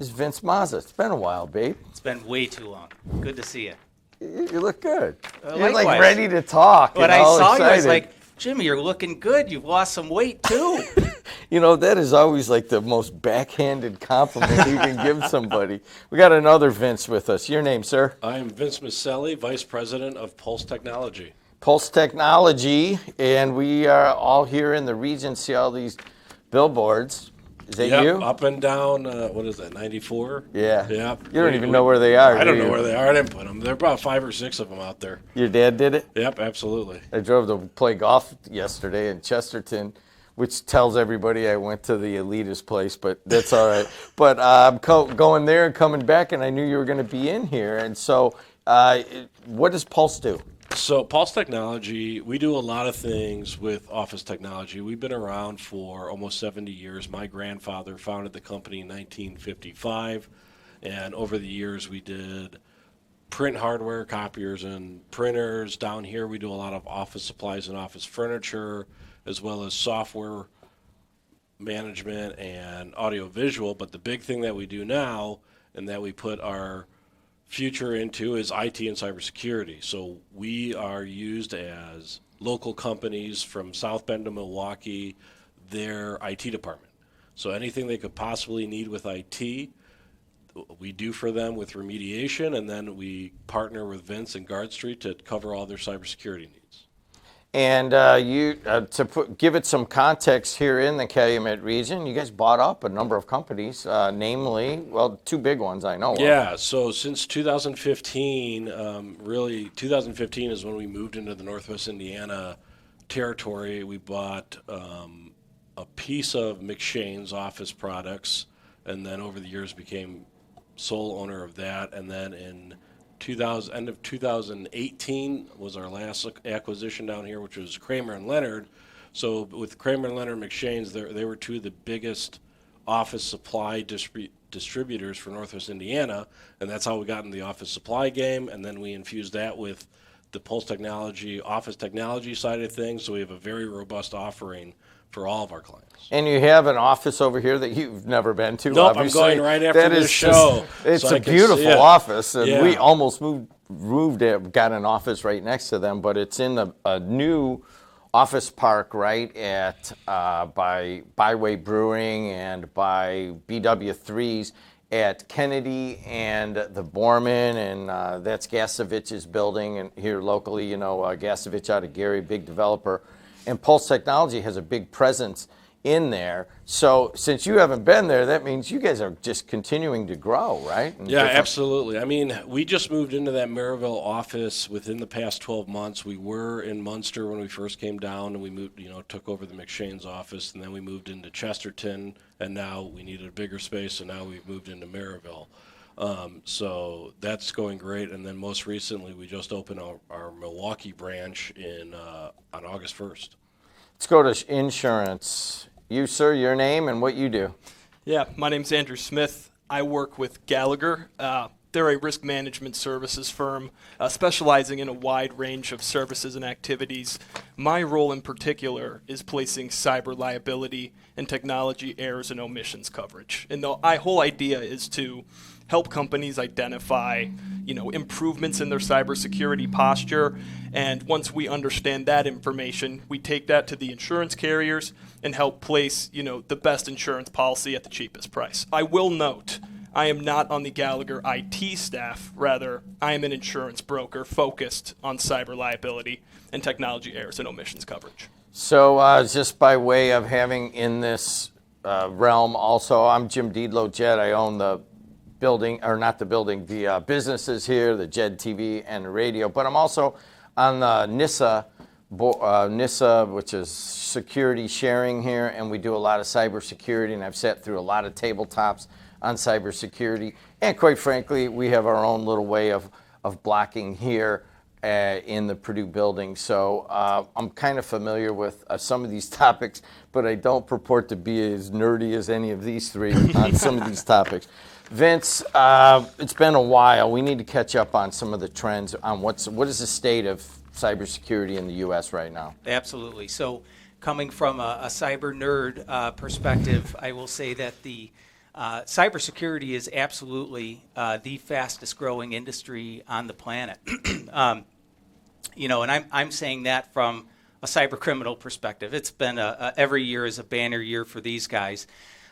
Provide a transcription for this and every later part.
is Vince Mazza. It's been a while, babe. It's been way too long. Good to see you. You look good. You're Likewise. like ready to talk. When and I all saw you, I was excited. like, Jimmy, you're looking good. You've lost some weight too. That is always like the most backhanded compliment you can give somebody. We got another Vince with us. Your name, sir? I am Vince Maselli, Vice President of Pulse Technology. Pulse Technology, and we are all here in the region, see all these billboards. Is that you? Up and down, what is that, 94? Yeah. Yep. You don't even know where they are, I don't do know you? where they are. I didn't put them. There are about 5 or 6 of them out there. Your dad did it? Yep, absolutely. I drove to play golf yesterday in Chesterton, which tells everybody I went to the elitist place, but that's all right. But I'm going there and coming back, and I knew you were going to be in here. And so what does Pulse do? So Pulse Technology, we do a lot of things with office technology. We've been around for almost 70 years. My grandfather founded the company in 1955, and over the years we did print hardware, copiers and printers. Down here we do a lot of office supplies and office furniture, as well as software management and audiovisual. But the big thing that we do now and that we put our future into is IT and cybersecurity. So we are used as local companies from South Bend to Milwaukee, their IT department. So anything they could possibly need with IT, we do for them with remediation, and then we partner with Vince and Guard Street to cover all their cybersecurity needs. And give it some context here in the Calumet region, you guys bought up a number of companies, namely, 2 big ones I know of. Yeah, so since 2015, 2015 is when we moved into the Northwest Indiana territory. We bought a piece of McShane's office products, and then over the years became sole owner of that. And then in end of 2018 was our last acquisition down here, which was Kramer and Leonard. So with Kramer and Leonard McShane's, they were 2 of the biggest office supply distributors for Northwest Indiana, and that's how we got in the office supply game. And then we infused that with the Pulse Technology office technology side of things. So we have a very robust offering for all of our clients. And you have an office over here that you've never been to. Nope, obviously. I'm going right after this show. It's so a beautiful office, and Yeah. we almost moved it, got an office right next to them, but it's in a new office park right at by Byway Brewing and by BW3's at Kennedy and the Borman, and that's Gasovich's building, and here locally, Gasovich out of Gary, big developer. And Pulse Technology has a big presence in there. So since you haven't been there, that means you guys are just continuing to grow, right? Yeah, absolutely. I mean, we just moved into that Maryville office within the past 12 months. We were in Munster when we first came down, and we moved, took over the McShane's office, and then we moved into Chesterton, and now we needed a bigger space, so now we've moved into Maryville. So that's going great. And then most recently, we just opened our Milwaukee branch on August 1st. Let's go to insurance. You, sir, your name and what you do. Yeah, my name's Andrew Smith. I work with Gallagher. They're a risk management services firm specializing in a wide range of services and activities. My role in particular is placing cyber liability and technology errors and omissions coverage. And the whole idea is to help companies identify, improvements in their cybersecurity posture. And once we understand that information, we take that to the insurance carriers and help place, the best insurance policy at the cheapest price. I will note, I am not on the Gallagher IT staff. Rather, I am an insurance broker focused on cyber liability and technology errors and omissions coverage. So just by way of having in this realm also, I'm Jim Deedlow Jed. I own the building, or not the building, the businesses here, the Jed TV and the radio. But I'm also on the NISA, which is security sharing here, and we do a lot of cybersecurity, and I've sat through a lot of tabletops on cybersecurity. And quite frankly, we have our own little way of blocking here in the Purdue building. So I'm kind of familiar with some of these topics, but I don't purport to be as nerdy as any of these 3 on some of these topics. Vince, it's been a while. We need to catch up on some of the trends on what is the state of cybersecurity in the U.S. right now. Absolutely. So coming from a cyber nerd perspective, I will say that the Cybersecurity is absolutely the fastest growing industry on the planet. And I'm saying that from a cyber criminal perspective. It's been every year is a banner year for these guys.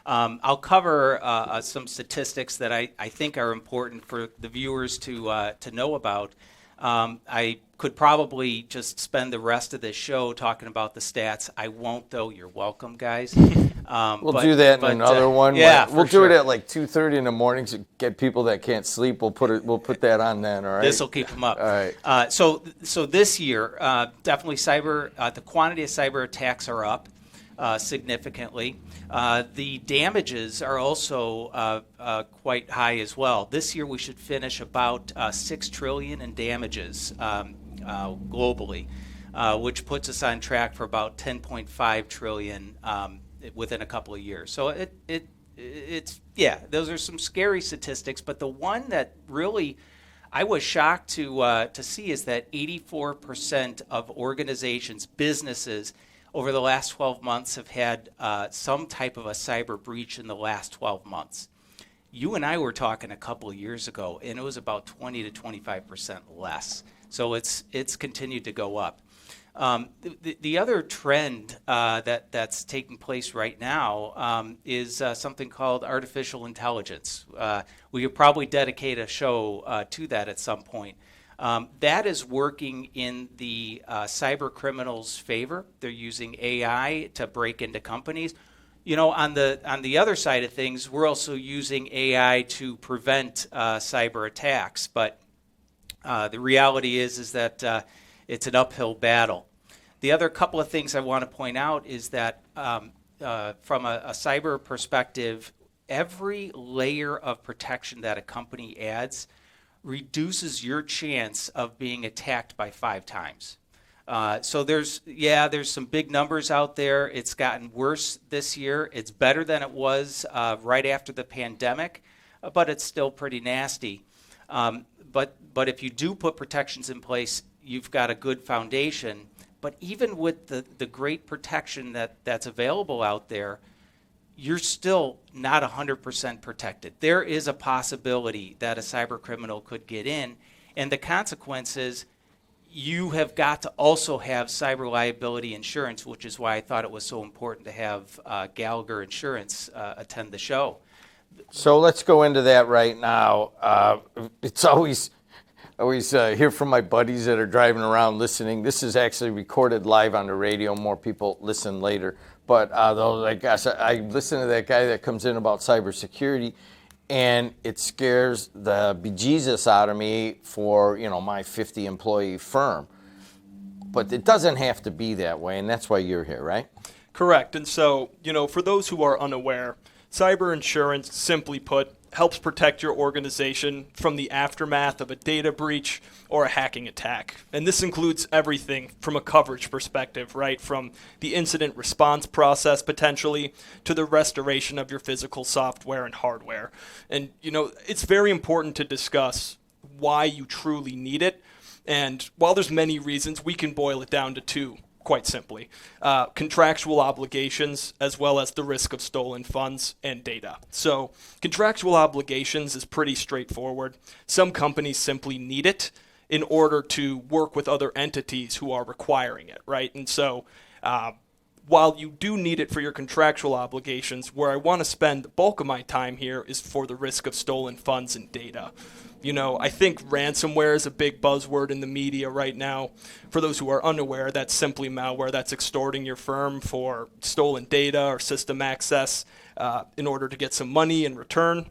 I'll cover some statistics that I think are important for the viewers to know about. I could probably just spend the rest of this show talking about the stats. I won't, though. You're welcome, guys. We'll do that in another one. Yeah, we'll do sure. it at like 2:30 in the morning to get people that can't sleep. We'll put that on then. All right. This will keep them up. All right. So this year, definitely the quantity of cyber attacks are up significantly. The damages are also quite high as well. This year, we should finish about $6 trillion in damages globally, which puts us on track for about $10.5 trillion within a couple of years. So it's those are some scary statistics. But the one that really I was shocked to see is that 84% of organizations, businesses, over the last 12 months have had some type of a cyber breach in the last 12 months. You and I were talking a couple of years ago, and it was about 20 to 25% less. So it's continued to go up. The other trend that's taking place right now is something called artificial intelligence. We could probably dedicate a show to that at some point. That is working in the cyber criminals' favor. They're using AI to break into companies. On the other side of things, we're also using AI to prevent cyber attacks. But the reality is that it's an uphill battle. The other couple of things I want to point out is that from a cyber perspective, every layer of protection that a company adds reduces your chance of being attacked by 5 times. So there's some big numbers out there. It's gotten worse this year. It's better than it was right after the pandemic, but it's still pretty nasty. But if you do put protections in place, you've got a good foundation. But even with the great protection that's available out there, you're still not 100% protected. There is a possibility that a cyber criminal could get in, and the consequence is you have got to also have cyber liability insurance, which is why I thought it was so important to have Gallagher Insurance attend the show. So let's go into that right now. It's always hear from my buddies that are driving around listening. This is actually recorded live on the radio. More people listen later. But though, I guess I listen to that guy that comes in about cybersecurity, and it scares the bejesus out of me for my 50-employee firm. But it doesn't have to be that way, and that's why you're here, right? Correct. And so, for those who are unaware, cyber insurance, simply put, helps protect your organization from the aftermath of a data breach or a hacking attack. And this includes everything from a coverage perspective, right? From the incident response process potentially to the restoration of your physical software and hardware. And, it's very important to discuss why you truly need it. And while there's many reasons, we can boil it down to 2. Quite simply, contractual obligations as well as the risk of stolen funds and data. So contractual obligations is pretty straightforward. Some companies simply need it in order to work with other entities who are requiring it, right? And so while you do need it for your contractual obligations, where I want to spend the bulk of my time here is for the risk of stolen funds and data. I think ransomware is a big buzzword in the media right now. For those who are unaware, that's simply malware that's extorting your firm for stolen data or system access in order to get some money in return.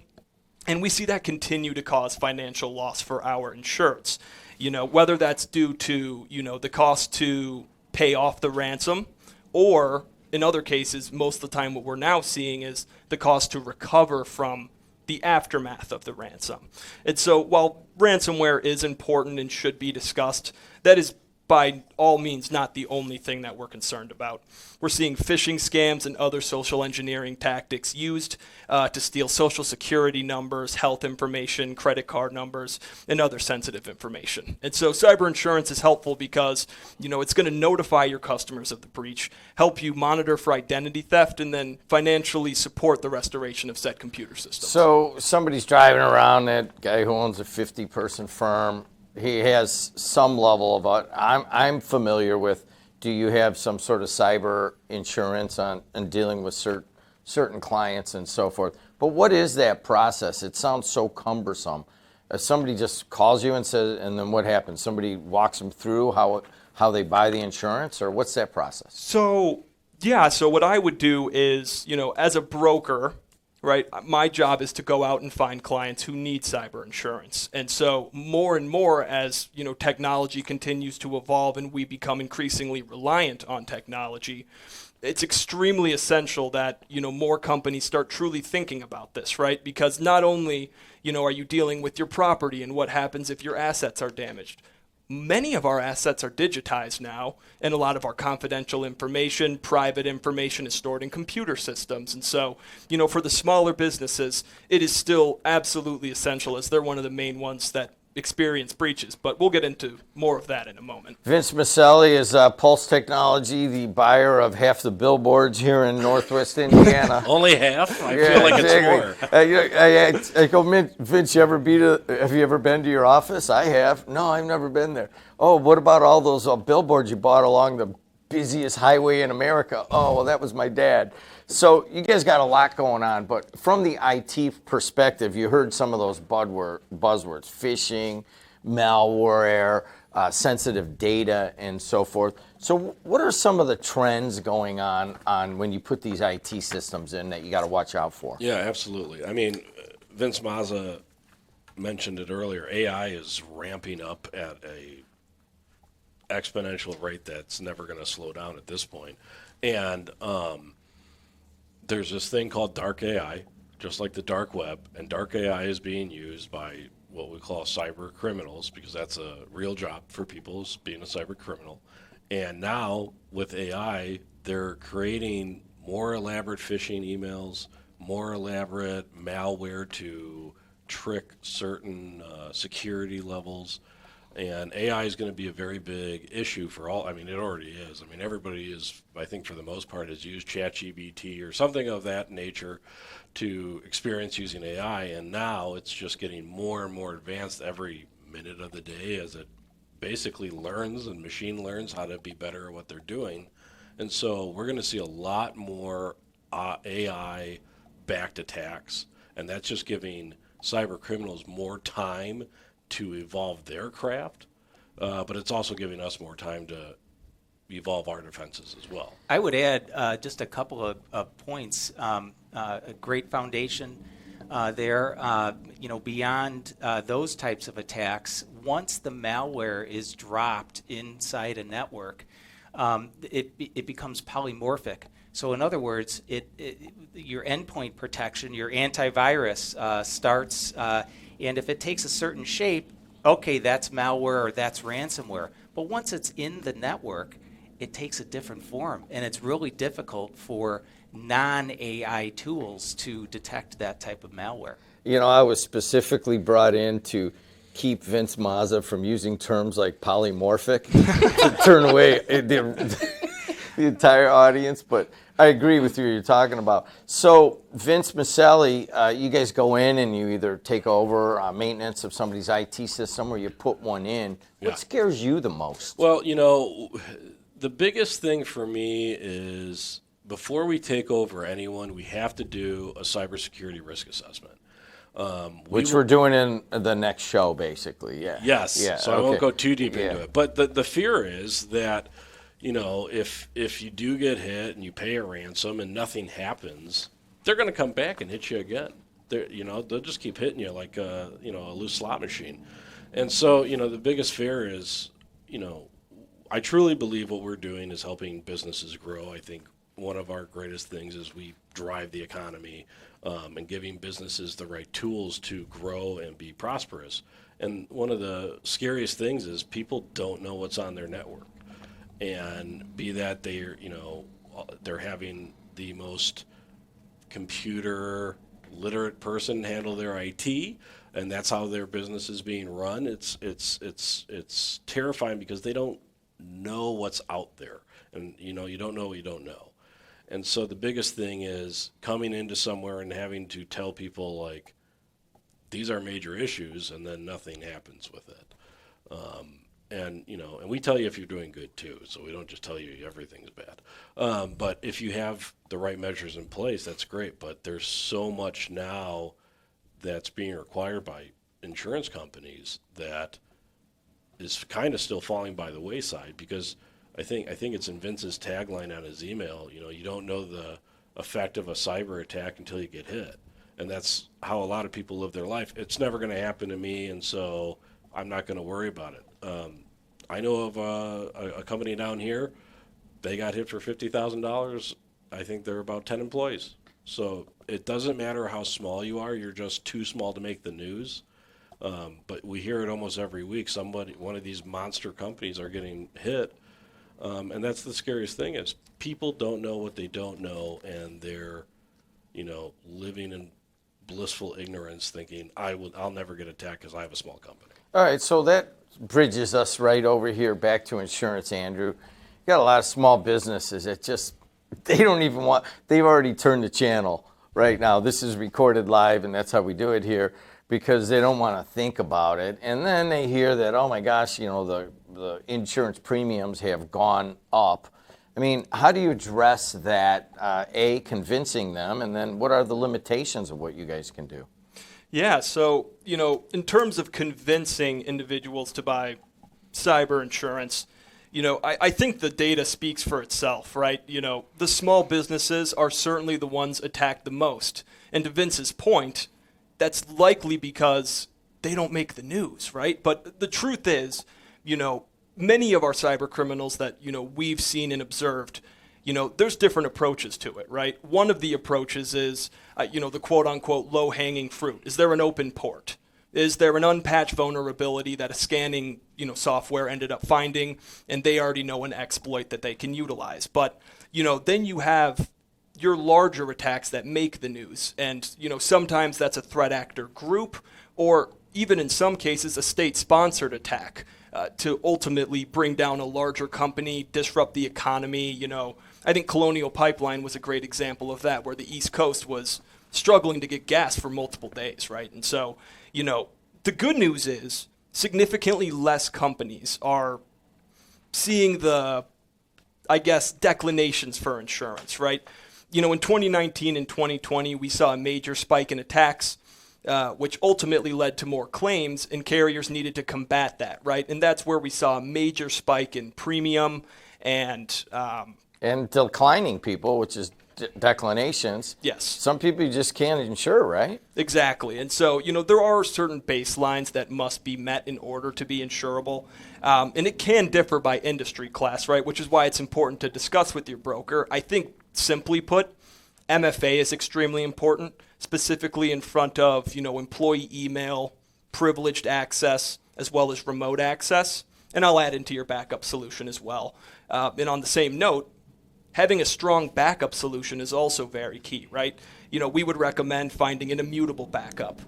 And we see that continue to cause financial loss for our insureds. Whether that's due to, the cost to pay off the ransom, or in other cases, most of the time what we're now seeing is the cost to recover from the aftermath of the ransom. And so while ransomware is important and should be discussed, that is by all means not the only thing that we're concerned about. We're seeing phishing scams and other social engineering tactics used to steal social security numbers, health information, credit card numbers, and other sensitive information. And so cyber insurance is helpful because, it's going to notify your customers of the breach, help you monitor for identity theft, and then financially support the restoration of said computer systems. So somebody's driving around, that guy who owns a 50-person firm, he has some level of I'm familiar with, do you have some sort of cyber insurance on dealing with certain clients and so forth? But what is that process? It sounds so cumbersome. Somebody just calls you and says, and then what happens? Somebody walks them through how they buy the insurance, or what's that process? So what I would do is, as a broker, right, my job is to go out and find clients who need cyber insurance. And so more and more as, technology continues to evolve and we become increasingly reliant on technology, it's extremely essential that, more companies start truly thinking about this, right? Because not only, are you dealing with your property and what happens if your assets are damaged, many of our assets are digitized now, and a lot of our confidential information, private information is stored in computer systems. And so, for the smaller businesses, it is still absolutely essential, as they're one of the main ones that experience breaches. But we'll get into more of that in a moment. Vince Maselli is Pulse Technology, the buyer of half the billboards here in Northwest Indiana. Only half? I feel like it's more. I go, Vince, have you ever been to your office? I have. No, I've never been there. Oh, what about all those billboards you bought along the busiest highway in America? Oh, well, that was my dad. So you guys got a lot going on, but from the IT perspective, you heard some of those buzzwords: phishing, malware, sensitive data, and so forth. So what are some of the trends going on when you put these IT systems in that you got to watch out for? Yeah, absolutely. I mean, Vince Mazza mentioned it earlier. AI is ramping up at a exponential rate that's never going to slow down at this point. And there's this thing called dark AI, just like the dark web, and dark AI is being used by what we call cyber criminals, because that's a real job for people, is being a cyber criminal. And now with AI, they're creating more elaborate phishing emails, more elaborate malware to trick certain security levels. And AI is going to be a very big issue for all. I mean, it already is. I mean, everybody is, I think for the most part, has used ChatGPT or something of that nature to experience using AI. And now it's just getting more and more advanced every minute of the day as it basically learns and machine learns how to be better at what they're doing. And so we're going to see a lot more AI-backed attacks. And that's just giving cyber criminals more time to evolve their craft, but it's also giving us more time to evolve our defenses as well. I would add just a couple of points. A great foundation there. Beyond those types of attacks, once the malware is dropped inside a network, it becomes polymorphic. So in other words, your endpoint protection, your antivirus starts. And if it takes a certain shape, okay, that's malware or that's ransomware. But once it's in the network, it takes a different form. And it's really difficult for non-AI tools to detect that type of malware. I was specifically brought in to keep Vince Mazza from using terms like polymorphic to turn away the entire audience. But I agree with you what you're talking about. So Vince Maselli, you guys go in and you either take over maintenance of somebody's IT system or you put one in. Yeah. What scares you the most? Well, the biggest thing for me is before we take over anyone, we have to do a cybersecurity risk assessment. Which we're doing in the next show, basically. Yeah. Yes. Yeah. So okay. I won't go too deep into it. But the fear is that, if you do get hit and you pay a ransom and nothing happens, they're going to come back and hit you again. They'll just keep hitting you like a loose slot machine. And so, the biggest fear is, I truly believe what we're doing is helping businesses grow. I think one of our greatest things is we drive the economy. and giving businesses the right tools to grow and be prosperous. And one of the scariest things is people don't know what's on their network, and be that they're having the most computer literate person handle their IT, and that's how their business is being run. It's terrifying because they don't know what's out there, and you don't know what you don't know. And so the biggest thing is coming into somewhere and having to tell people, like, these are major issues, and then nothing happens with it. And we tell you if you're doing good too, so we don't just tell you everything's bad. But if you have the right measures in place, that's great. But there's so much now that's being required by insurance companies that is kind of still falling by the wayside, because I think it's in Vince's tagline on his email. You don't know the effect of a cyber attack until you get hit, and that's how a lot of people live their life. It's never going to happen to me, and so I'm not going to worry about it. I know of a company down here. They got hit for $50,000. I think they're about 10 employees. So it doesn't matter how small you are. You're just too small to make the news. But we hear it almost every week. One of these monster companies are getting hit. And that's the scariest thing, is people don't know what they don't know, and they're, living in blissful ignorance, thinking I'll never get attacked because I have a small company. All right, so that bridges us right over here back to insurance, Andrew. You got a lot of small businesses that they've already turned the channel right now. This is recorded live, and that's how we do it here, because they don't want to think about it. And then they hear that, oh my gosh, the insurance premiums have gone up. I mean, how do you address that, convincing them, and then what are the limitations of what you guys can do? Yeah, so, in terms of convincing individuals to buy cyber insurance, I think the data speaks for itself, right? The small businesses are certainly the ones attacked the most. And to Vince's point, that's likely because they don't make the news, right? But the truth is, many of our cyber criminals that, we've seen and observed, there's different approaches to it, right? One of the approaches is, the quote-unquote low-hanging fruit. Is there an open port? Is there an unpatched vulnerability that a scanning, software ended up finding, and they already know an exploit that they can utilize? But, then you have your larger attacks that make the news. And, sometimes that's a threat actor group, or even in some cases, a state-sponsored attack to ultimately bring down a larger company, disrupt the economy. I think Colonial Pipeline was a great example of that, where the East Coast was struggling to get gas for multiple days, right? And so, the good news is significantly less companies are seeing the, declinations for insurance, right? In 2019 and 2020, we saw a major spike in attacks, which ultimately led to more claims, and carriers needed to combat that, right? And that's where we saw a major spike in premium and declining people, which is declinations. Yes. Some people you just can't insure, right? Exactly. And so, there are certain baselines that must be met in order to be insurable. And it can differ by industry class, right? Which is why it's important to discuss with your broker. I think, simply put, MFA is extremely important, specifically in front of, employee email, privileged access, as well as remote access. And I'll add into your backup solution as well. And on the same note, having a strong backup solution is also very key, right? We would recommend finding an immutable backup,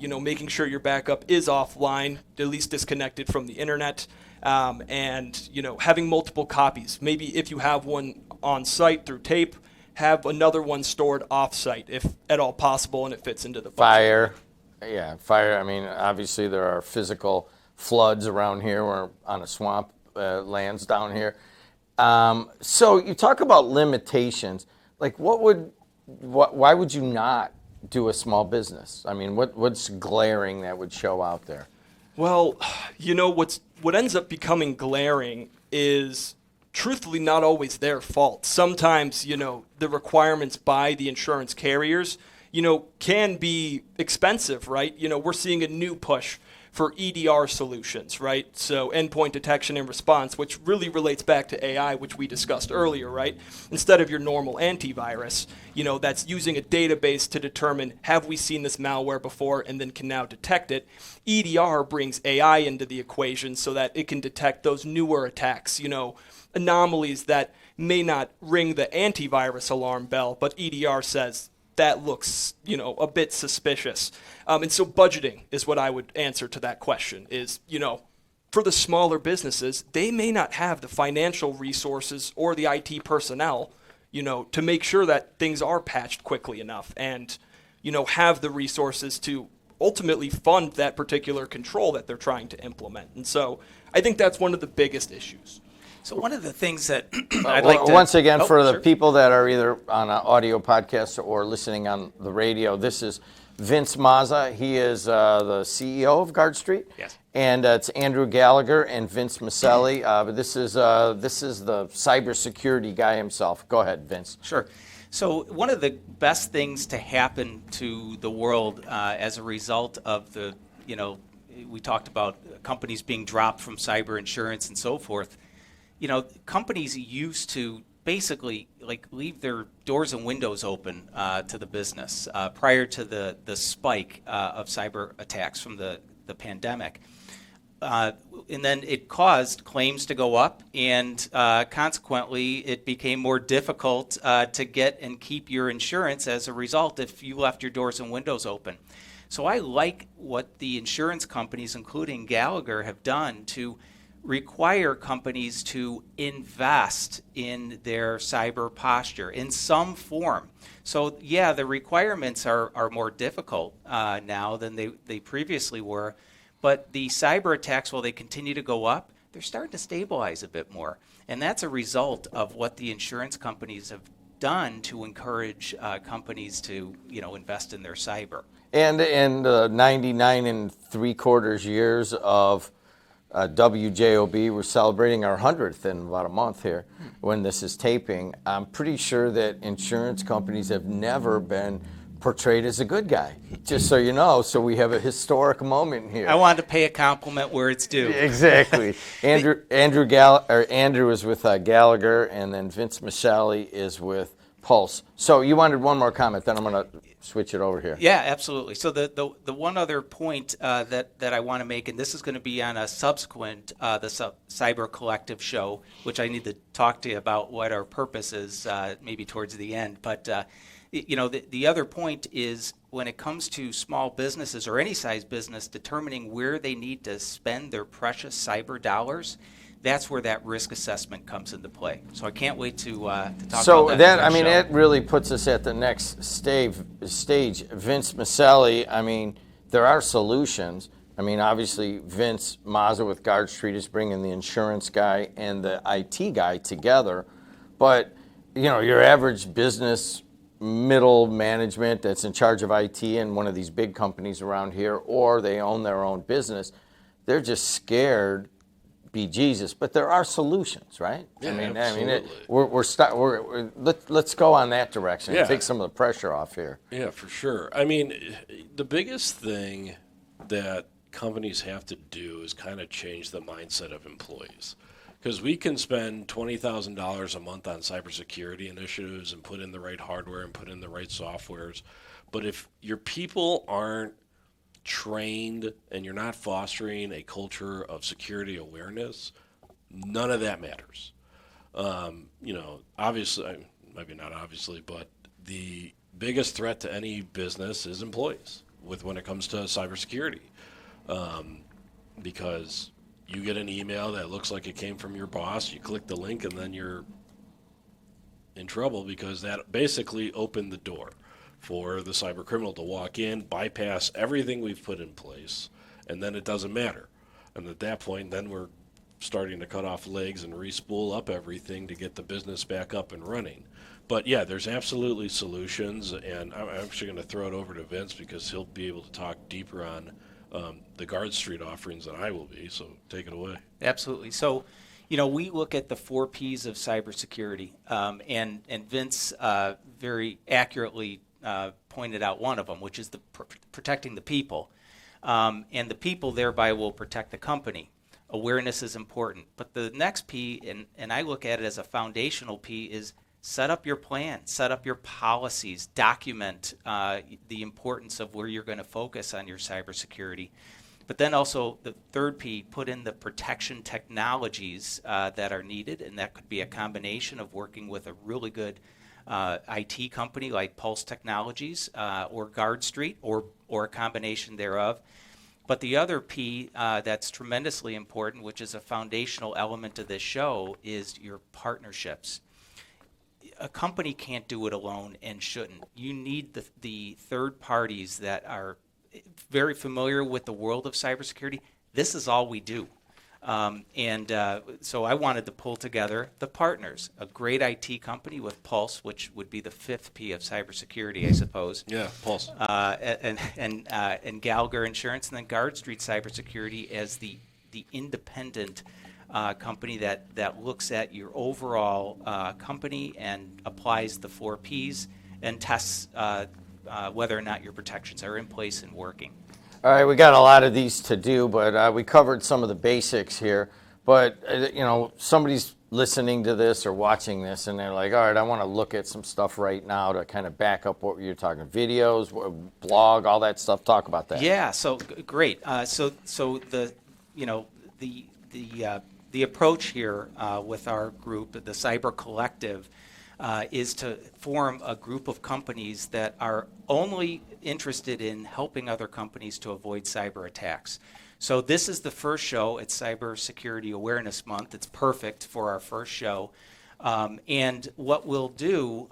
making sure your backup is offline, at least disconnected from the internet, and, having multiple copies. Maybe if you have one on site through tape, have another one stored off-site if at all possible and it fits into the budget. Fire. I mean, obviously there are physical floods around here. We're on a swamp lands down here. So you talk about limitations. Like, why would you not do a small business? I mean, what's glaring that would show out there? Well, what ends up becoming glaring is truthfully not always their fault. Sometimes, the requirements by the insurance carriers, can be expensive, right? We're seeing a new push for EDR solutions, right? So endpoint detection and response, which really relates back to AI, which we discussed earlier, right? Instead of your normal antivirus, that's using a database to determine, have we seen this malware before, and then can now detect it. EDR brings AI into the equation so that it can detect those newer attacks, anomalies that may not ring the antivirus alarm bell, but EDR says, that looks, a bit suspicious. And so budgeting is what I would answer to that question is, for the smaller businesses, they may not have the financial resources or the IT personnel, to make sure that things are patched quickly enough and, have the resources to ultimately fund that particular control that they're trying to implement. And so I think that's one of the biggest issues. So one of the things that I'd like to... Once again, for the sure. people that are either on an audio podcast or listening on the radio, this is Vince Mazza. He is the CEO of Guard Street. Yes. And it's Andrew Gallagher and Vince Maselli. But this is the cybersecurity guy himself. Go ahead, Vince. Sure. So one of the best things to happen to the world as a result of the, we talked about companies being dropped from cyber insurance and so forth. Companies used to basically leave their doors and windows open to the business prior to the spike of cyber attacks from the pandemic. And then it caused claims to go up, and consequently, it became more difficult to get and keep your insurance as a result if you left your doors and windows open. So I like what the insurance companies, including Gallagher, have done to require companies to invest in their cyber posture in some form. So yeah, the requirements are more difficult now than they previously were, but the cyber attacks, while they continue to go up, they're starting to stabilize a bit more. And that's a result of what the insurance companies have done to encourage companies to invest in their cyber. And in the 99 3/4 years of WJOB, we're celebrating our 100th in about a month here when this is taping. I'm pretty sure that insurance companies have never been portrayed as a good guy, just so you know. So we have a historic moment here. I wanted to pay a compliment where it's due. Exactly. Andrew is with Gallagher, and then Vince Maselli is with Pulse. So you wanted one more comment, then I'm going to switch it over here. Yeah, absolutely. So the one other point that I want to make, and this is going to be on a subsequent Cyber Collective show, which I need to talk to you about what our purpose is, maybe towards the end. But the other point is when it comes to small businesses or any size business determining where they need to spend their precious cyber dollars, that's where that risk assessment comes into play. So I can't wait to talk about that. So that really puts us at the next stage. Vince Maselli, there are solutions. Obviously Vince Mazza with Guard Street is bringing the insurance guy and the IT guy together, but your average business middle management that's in charge of IT in one of these big companies around here, or they own their own business, they're just scared bejesus, but there are solutions, right? Yeah, absolutely. Let's go on that direction. Yeah. Take some of the pressure off here. Yeah, for sure. The biggest thing that companies have to do is kind of change the mindset of employees. Because we can spend $20,000 a month on cybersecurity initiatives and put in the right hardware and put in the right softwares. But if your people aren't trained and you're not fostering a culture of security awareness, none of that matters. Obviously, maybe not obviously, but the biggest threat to any business is employees when it comes to cybersecurity. Because you get an email that looks like it came from your boss, you click the link, and then you're in trouble because that basically opened the door for the cyber criminal to walk in, bypass everything we've put in place, and then it doesn't matter. And at that point, then we're starting to cut off legs and re-spool up everything to get the business back up and running. But yeah, there's absolutely solutions, and I'm actually going to throw it over to Vince because he'll be able to talk deeper on the Guard Street offerings than I will be, so take it away. Absolutely. So, we look at the 4 Ps of cybersecurity, and Vince very accurately pointed out one of them, which is protecting the people. and the people thereby will protect the company. Awareness is important. But the next P, and I look at it as a foundational P, is set up your plan, set up your policies, document the importance of where you're going to focus on your cybersecurity. But then also the third P, put in the protection technologies that are needed, and that could be a combination of working with a really good IT company like Pulse Technologies or Guard Street or a combination thereof. But the other P that's tremendously important, which is a foundational element of this show, is your partnerships. A company can't do it alone and shouldn't. You need the third parties that are very familiar with the world of cybersecurity. This is all we do. So I wanted to pull together the partners, a great IT company with Pulse, which would be the fifth P of cybersecurity, I suppose. Yeah, Pulse. And Gallagher Insurance, and then Guard Street Cybersecurity as the independent company that looks at your overall company and applies the 4 Ps and tests whether or not your protections are in place and working. All right, we got a lot of these to do, but we covered some of the basics here. But, somebody's listening to this or watching this, and they're like, all right, I want to look at some stuff right now to kind of back up what you're talking, videos, blog, all that stuff. Talk about that. Yeah, so great. So the approach here with our group, the Cyber Collective, is to form a group of companies that are only interested in helping other companies to avoid cyber attacks. So this is the first show. It's Cybersecurity Awareness Month. It's perfect for our first show. And what we'll do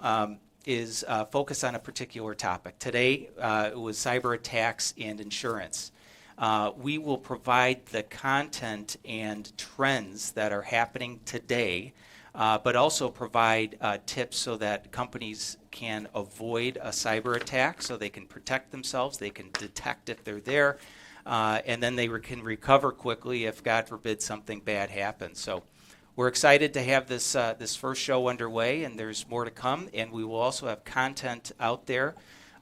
is focus on a particular topic. Today it was cyber attacks and insurance. We will provide the content and trends that are happening today, but also provide tips so that companies can avoid a cyber attack, so they can protect themselves, they can detect if they're there, and then they can recover quickly if, God forbid, something bad happens. So we're excited to have this first show underway, and there's more to come, and we will also have content out there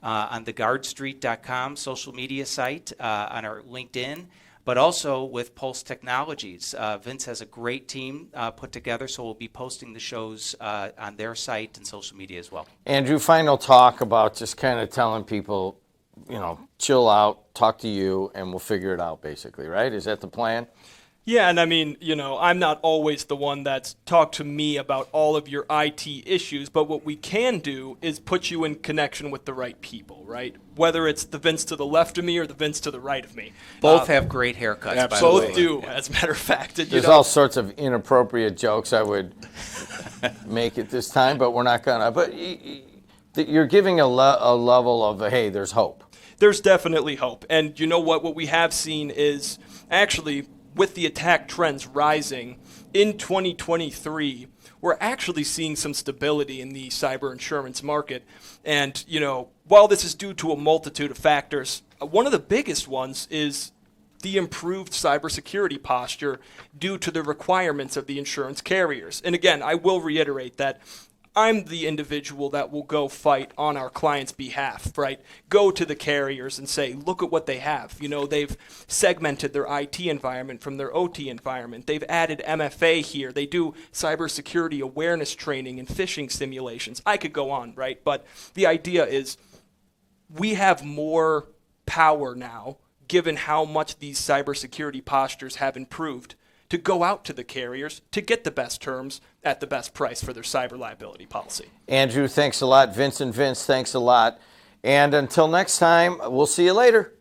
on the guardstreet.com social media site, on our LinkedIn, but also with Pulse Technologies. Vince has a great team put together, so we'll be posting the shows on their site and social media as well. Andrew, final talk about just kind of telling people, chill out, talk to you, and we'll figure it out, basically, right? Is that the plan? Yeah, and I mean, I'm not always the one that's talked to me about all of your IT issues, but what we can do is put you in connection with the right people, right? Whether it's the Vince to the left of me or the Vince to the right of me. Both have great haircuts, by the way. Both do, as a matter of fact. And, There's all sorts of inappropriate jokes I would make at this time, but we're not going to. But you're giving a level of, hey, there's hope. There's definitely hope. And you know what? What we have seen is actually, with the attack trends rising in 2023, we're actually seeing some stability in the cyber insurance market. And, while this is due to a multitude of factors, one of the biggest ones is the improved cybersecurity posture due to the requirements of the insurance carriers. And again, I will reiterate that I'm the individual that will go fight on our client's behalf, right? Go to the carriers and say, look at what they have. They've segmented their IT environment from their OT environment. They've added MFA here. They do cybersecurity awareness training and phishing simulations. I could go on, right? But the idea is we have more power now, given how much these cybersecurity postures have improved, to go out to the carriers to get the best terms at the best price for their cyber liability policy. Andrew, thanks a lot. Vince, thanks a lot. And until next time, we'll see you later.